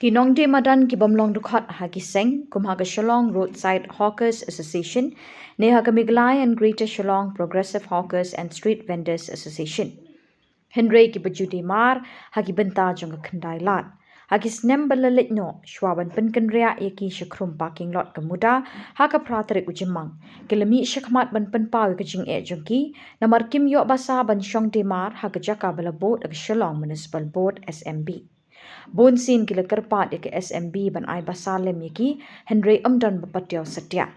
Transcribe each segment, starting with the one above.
Kinong de madan ki bomlong dukhat hagi seng kumhaga Shillong Roadside Hawkers Association, Nehaga Miglai and Greater Shillong Progressive Hawkers and Street Vendors Association. Henry ki bajudi mar hagi benta jong khandai lat. Hagi snem balalit no shwaban penkenria yaki shakrum parking lot kemuda haka pratarik ujimang. Kilami shakmat ban penpawi kajing jongki namar kim yo basa ban shong de mar haka jaka balabot ag Shillong Municipal Board SMB. Bon sin kila kerpat yaki SMB ban ai basalem yaki Henry amdan bapatyo satya.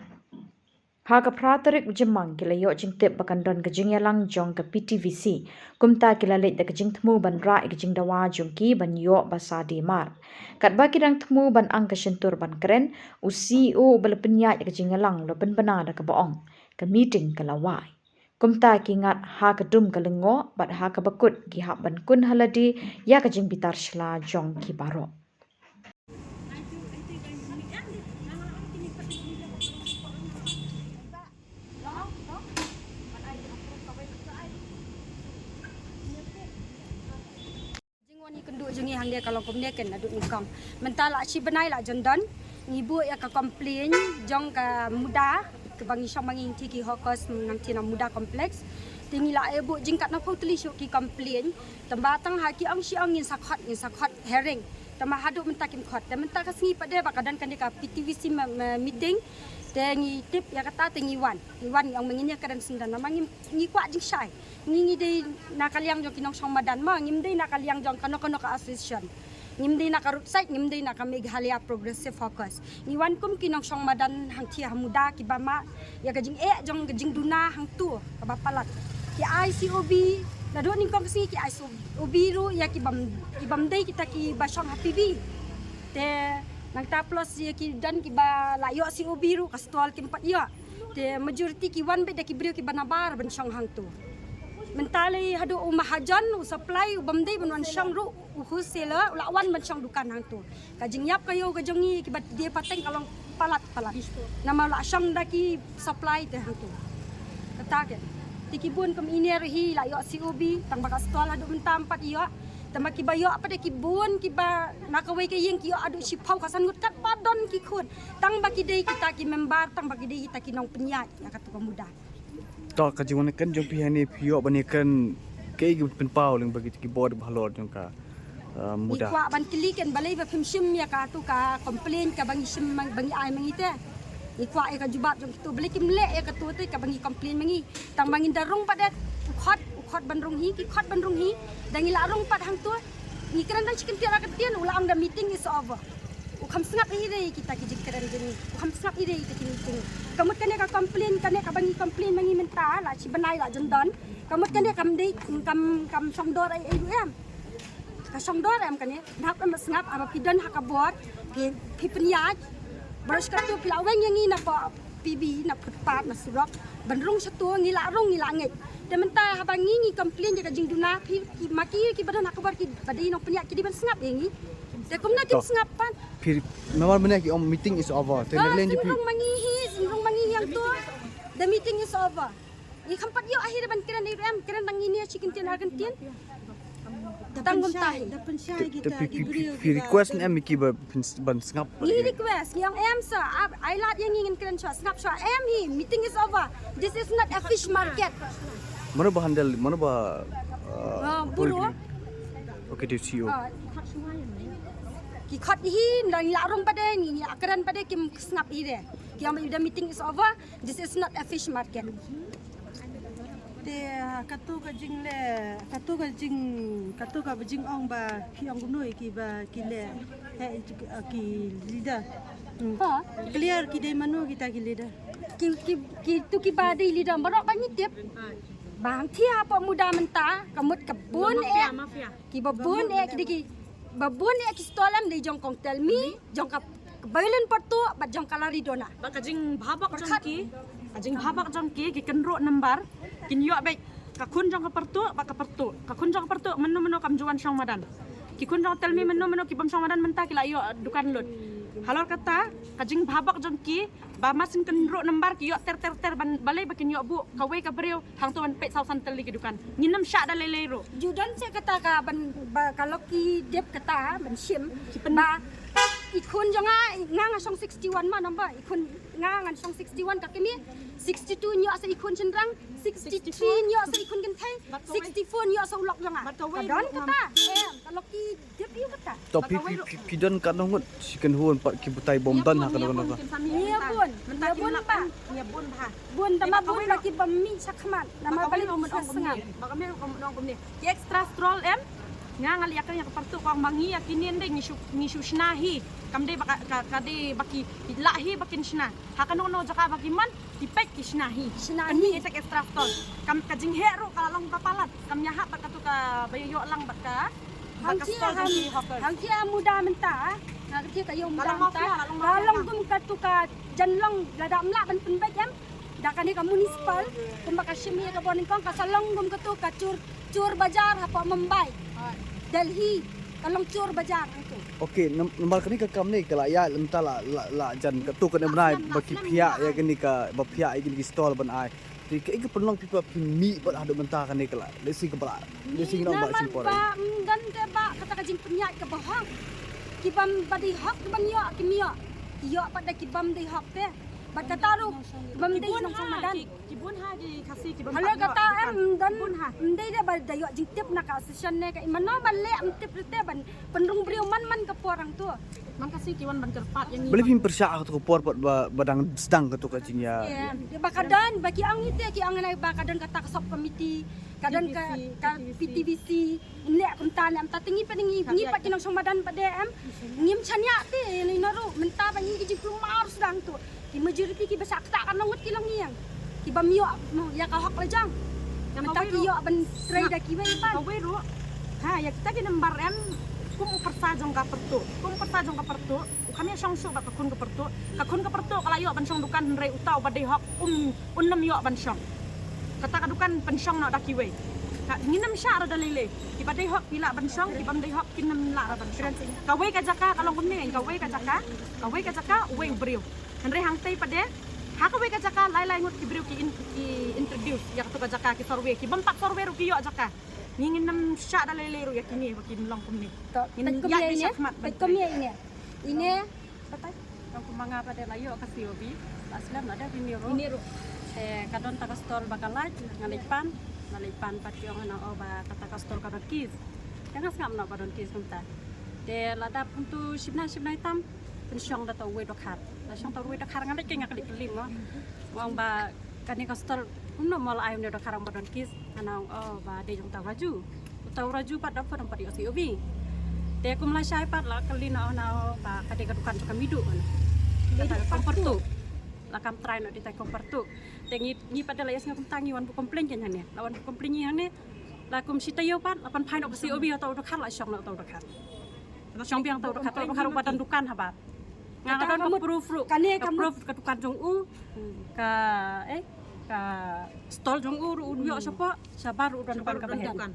Haka pratarik ujemang kila yo jing tip bakandon kajing yalang jong ke PTVC kumta kila leit da kajing temu ban ra kajing dawa jong ki ban yo basa di mar. Kat ba kidang temu ban ang kasentur ban keren u CEO bala penyat kajing yalang lo ban bana da kabaong ke meeting kala wai. Kumta kingat ha kedum kalengo bat ha kabakut ki ha ban kun haladi ya kajing bitar shla jong ki baro. Jingwani kenduk jengi hang dia kalau kum dia kan aduk nikang. Mentala si benai la jondon, ibu ya ka komplain jong ka muda ke bangi shamangi tiki hokos nanti na muda kompleks. Tingi la ibu jingkat na kau teli syuk ki komplain. Tembatang haki ang si angin sakhat herring. Tama haduk mentakim khot. Dan mentak kasingi pada bakadan kan dia ka PTVC meeting. Tengi tip ya kata tengi Iwan yang menginya kadan sendan nama ngi kuat jing syai ngi dei nakaliang jong kinong song madan ma ngim dei nakaliang jong kano ka association ngim dei nak roadside ngim dei nak Meghalaya Progressive Hawkers Iwan kum kinong song madan hang tia muda ki bama ya gajing jong gajing duna hang tu ka bapalat ki ICOB na do ning kong kasi ki ICOB ru ya ki bam dei kita ki basong happy bi te nang taplos ya ki dan ki ba layo si ubiru kastual ki empat ya te majority ki wan be da ki brio ki banabar ban syang hang tu mentali hadu mahajan supply bamdei ban wan syang ru husela lawan ban syang dukan hang tu kajing yap kayo kajongi ki bat dia pateng kalong palat nama la syang da ki supply te hang tu kata ke tikibun kem ini rehi layo si ubi tang bakas tual hadu mentam empat ya tama ki bayo apa de ki bun ki ba nakawai ke yeng ki adu si pau kasan gut kat padon ki khun tang baki dei kita ki member tang baki dei kita ki nong penyat ya katu pemuda to ka jiwan kan jong pi hani pio bani kan ke gi pen pau leng bagi ki bod bhalor jong ka muda ikwa ban kili kan balai ba phimshim ya ka tu ka complain ka bangi sim bangi ai mangite ikwa e ka jubat jong tu beli ki mle e ka tu te ka bangi complain mangi tang bangi darung pada khot bandrung hi ki khot bandrung hi dan ila rong pat hang tu ni keran dan chicken tiara ketian ulang the meeting is over kham sngap hi dei kita ki jikeran jeni kham sngap hi dei kita ki meeting kamut kan ka complain kan ka bangi complain mangi menta la chi benai la jondon kamut kan kam dei kam song dor ai em ka song dor em kan dak am sngap apa pidan hakabot pi penyaj baros ka tu pilaweng yang ina pa PB na putpat na surok bandrung satu ngila rong ngila ngit Dementa habang ngi komplain jaga jing duna ki maki ki badan akabar ki badai nong penyak ki di ban sngap ngi de kum na ki sngapan pir memang benar ki meeting is over te neglen ji rong mangi yang tu the meeting is over ni khampat yo akhir ban kiran kiran tang ini chicken tin argentin datang guntai dapat syai kita pi request em ki ban sngap ni request yang em sa ai lat yang ingin kiran snap em hi meeting is over this is not a fish market mana ba handle mana ba buru okay to see you ki khot hi nang larung pada ni akaran pada kim snap hi de ki am the meeting is over this is not a fish market de katu ka jing le katu ka bajing ong ba ki ong gunoi ki ba ki le ki leader ha clear ki de manu kita ki leader ki tu ki ba de leader barok banyak tip bang tia apa muda menta kamut kebun ki babun ki babun ki stolam de jong kong tell me jong ka bailen partu bat jong kalari dona kajing bhabak jongki ki kenro nambar kin yo baik ka kun jong ka partu ka kun jong partu menu kam juan syang madan ki kun jong tell me menu ki bam syang madan menta ki la yo dukan lut halor kata kajing bhabak jongki ba masin kenro nambar ki yo ter balai bakin yo bu kawai ka breu hang tu ban pe sausan teli ki dukan nginam syak da lelero judan saya kata ka ban kalau ki dep kata ban sim ba ikun jonga ngang song 61 ma number ikun ngang song 61 ka kemi 62 nyo sa ikun cendrang 63 nyo sa ikun gentai 64 nyo sa ulok jonga kadon kata kalau ki dia piu kata to pi don kan ngot sikan huan pat ki butai bom dan ha kan kan Nia bun pa Nia bun ha. bun tama bun lagi bami sakmat nama balik sengat Baka meron ko mo ni. Ki extra stroll nga ngali akan yang kepertu kang mangi yakinin ding ngisu snahi kamde baka kade baki lahi bakin sna hakan no jaka baki man dipek ki snahi Snahi. etek extra stroll kam kajing heru kalong papalat kam nyaha baka tu ka bayo lang baka hang kia muda menta hang kia kayo muda Lalong menta mafia, lalong mafia. lalong gum katuka janlong lada mla ban penbek yam dakani ka municipal kumbaka shimi ka bonin kong kasalong gum katu cur bajar apa Mumbai Delhi kalong cur bajar itu okey nomor kini ka kam ni kala ya lemta la jan ka tu kan menai baki pihak ya gini ka ba pihak gini ki stall ban ai ti ke ke penong pipa mi bat hadu menta kan ni kala lesi ke bala lesi no ba simpor ba ngan de ba kata kajing penyat ke bahang kibam badi hak ban yo kimio yo pada kibam di hak te bat kata ru kibam di nong samadan kibun ha di kasih kibun Hala kata em dan Bun ha. ndai dia bar dayo jing tip nak session ne kai mano balle am tip rete ban pendung brio man ke porang tu man kasih kiwan ban kerpat yang boleh pin persya tu por pat badang sedang ka tu ka jing ya dia bakadan bagi ang ite ki ang nai bakadan kata sop komiti kadan ka PTVC nek kuntan am tatingi peningi ngi pat kinong samadan pada em ngim chanya te ni naru menta bangi ki jing kumar sedang tu ki majority ki besak tak kan ngot ki lang yang ki bamyo no ya ka hak lajang menta ki yo ban tray da ki wei pan Kawai ru. Ha, ya kita di nembar em kum persajong ka pertu. Kum persajong ka pertu. Kami song su bak kun ka pertu. Ka kun ka pertu kala yo ban song dukan rei utau ba dei hok unnam yo ban song. Kata ka dukan ban song no daki we. Ka nginam sya ra dalile. Ki ba dei hok pila ban song, ki bam dei hok kinam la ra ban song. Kawai ka jaka kalong kum ni kawai ka jaka. Kawai ka jaka we ubriu. Henry hang tei pade haka we ka jaka lai ngut ki briu ki introduce ya ka jaka ki sorwe ki bam pak sorwe ru ki yo jaka. Ngingin nam sya dalile ru ya kini bakin long kum ni. Ini Ang kumanga pada layo kasi obi aslam ada biniro kadon takastol bakalat ngalipan pat yung ana oba katakastol kadon kis jangas ngam na badon kis kumta de lada puntu sibna tam pensyong dato we dokhat la syong taw we dokhat ngalik kay ngakali kelim no wang ba kani kastol umno mal ayam ne dokhat badon kis ana ba de jong taw raju pat dapat tempat di obi de kum la syai pat la kali na ba kade kadukan ka midu kata kompertu la kam try no di tai kompertu te ngi pada la yas ngam tangi wan bu komplain kan ne lawan bu komplain ne la kum sitayo pat lapan pain op si obi atau dokhat la syong na atau dokhat atau syong biang tau dokhat badan dukan habat nga kadon ko proof ru kani ka proof ka dukan jong u ka stall jong u ru yo sapa sabar u dan dukan ka bahen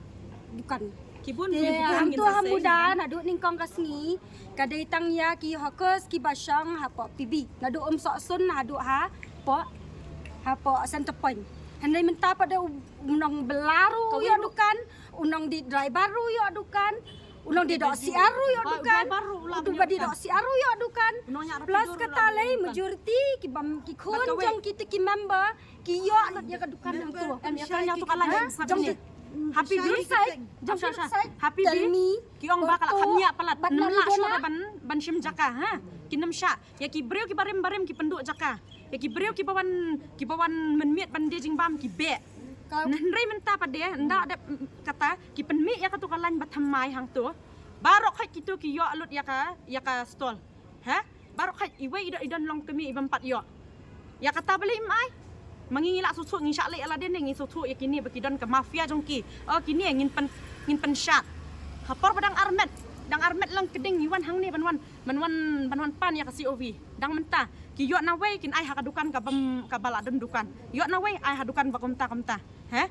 bukan Kibun ang tu hamuda nadu ningkong kasngi kadai tang ya ki hokes ki basang hapo pibi nadu sok sun nadu hapo center point handai menta pada unang belaru yo dukan unang di driver ru yo dukan unang di dok siaru yo dukan udu badi dok siaru yo dukan plus kata lay majority ki bam ki khun jong kita ki member ki yo ya ka dukan ang tu ya kan nyatu kalah jong Happy birthday. Happy birthday. Kiong bakal kamnya palat. Namla syura ban shim jaka ha. Kinam sya. Ya ki breu ki barem ki penduk jaka. Ya ki breu ki bawan menmiet ban dejing bam ki be. Nrei menta pade nda ada kata ki penmi ya katu kalan batamai hang tu. Barok khai kitu ki yo alut ya ka stall. Ha? Barok khai iwe idan long kemi ibam pat yo. Ya kata beli mai. Mangingila susu ngin syak lek ala den ngin susu ya kini bakidon ke mafia jongki kini ngin pen syak hapor padang armet lang keding iwan hang ni banwan pan ya kasi ovi dang menta ki yo na we kin ai hakadukan ka bala den dukan yo na we ai hadukan bakomta he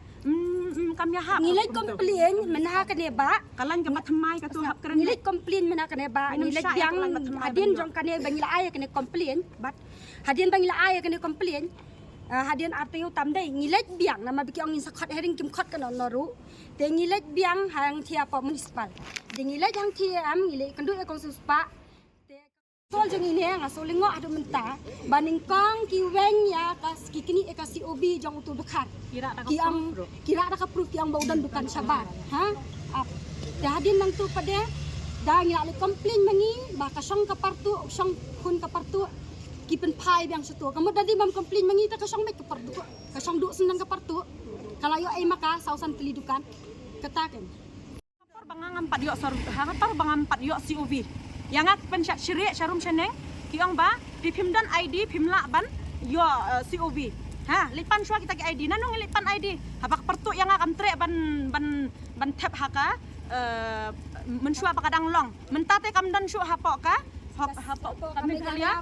kamya ha nilai komplain menha kane ba kalan ka mathamai ka tu hap keren nilai komplain menha kane ba nilai biang hadin jong kane bangila ay kane komplain but hadin bangila ay kane komplain hadian artiyo tamday ngilet biang nama biki ongin sakhat hering kim khat kana noru te ngilet biang hang thia pa municipal de ngilet hang thia am ngilet kandu e kong suspa Tol jeng ini nga so lingo adu menta baning kang ki weng ya kas ki kini si obi jong utu bekar Kira nak ki ang kira ada proof yang bau dan bukan sabar ha dadin nang tu pada da ngira le komplain mangi ba ka song kapartu song kun kapartu ki pen pai biang setu kamu dadi mam komplain mangi ta ka song mek kapartu ka song du senang kapartu kalau yo ai maka sausan kelidukan katakan Bangang 4 yok hangapar bangang 4 yok COV. Yang ak pensyak syirik syarum seneng kiong ba pimdan ID pimla ban yo COV. Ha lipan syua kita ke ID nanong lipan ID. Habak pertuk yang ak amtre ban tap haka mensyua pakadang long. Mentate kamdan syuk hapok ka hapok kami kuliah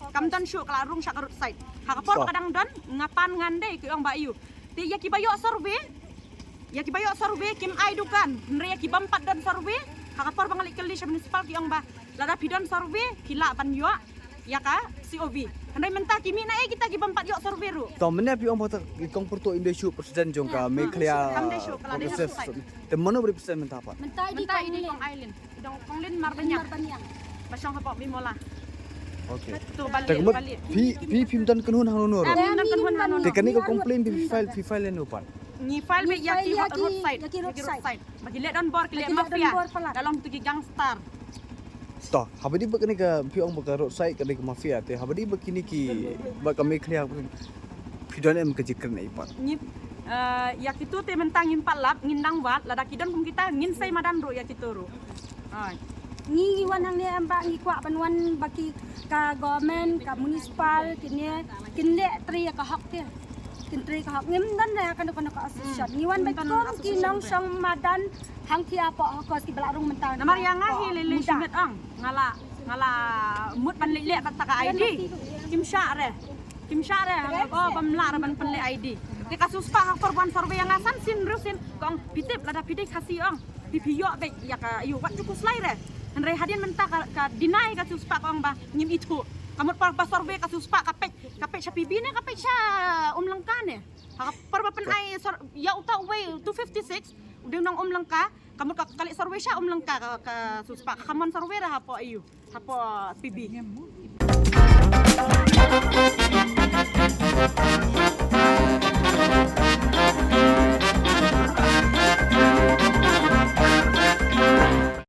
kamdan syuk kelarung syak road side. Hakapor pakadang don ngapan ngande kiong ba yu. Ti ya kibayok survey ya kibayok survey kim ai dukan nre ya kibampat dan survey hakapor bangalik kali sa municipal kiong ba lada pidan survey kila ban yo ya ka COV andai menta kimi na kita kibampat yo survey ru to mene pi ong bata kong pertu indesyu presiden jong ka me clear progressive te mano beri presiden menta apa menta menta ini kong island dong kong lin marbanyang basang hapok bimola okay tu balik tekmat balik pi pimdan kenhun hanunur dan kan hanu te kani ko complain bi file enu pan ni file me ya ki Yaki roadside roadside. bagi lihat dan bor kilihat Bagi lihat mafia dan bor pelat. dalam tu gangstar to habadi ba kani ka pi ong ba roadside kani ka mafia te habadi ba kini ki ba kami clear pidan em ke jikr nei pan ni ya kitu te mentang impat lap ngindang wat lada kidan kum kita ngin sai madan ru ya kitu ru ai ngi wanang ne amba ngi kwa panwan baki ka government ka municipal kinle tri ka hak te kintri ka hak ngim dan na kan ka association ngi wan bekom kinong song madan hang ti apa hakos ki belarung mentang namar yang ngahi lele simet ang ngala mut ban lele kata ka ID kim sya re oh bamla ban pen le ID te kasus pa hak korban survey yang asan sin rusin kong pitip lada pidai kasih ang pipiyo be ya ka yu wat cukup slai re Andre hadian menta ka deny ka suspa kong ba nyim itu. Kamot par ba survey ka suspa kapek sa PB ne kapek siya umlangkan eh. Par ba pen ay ya uta way 256 udang nang umlangka kamot ka kali survey siya umlangka ka suspa kamon survey ra hapo ayu hapo PB.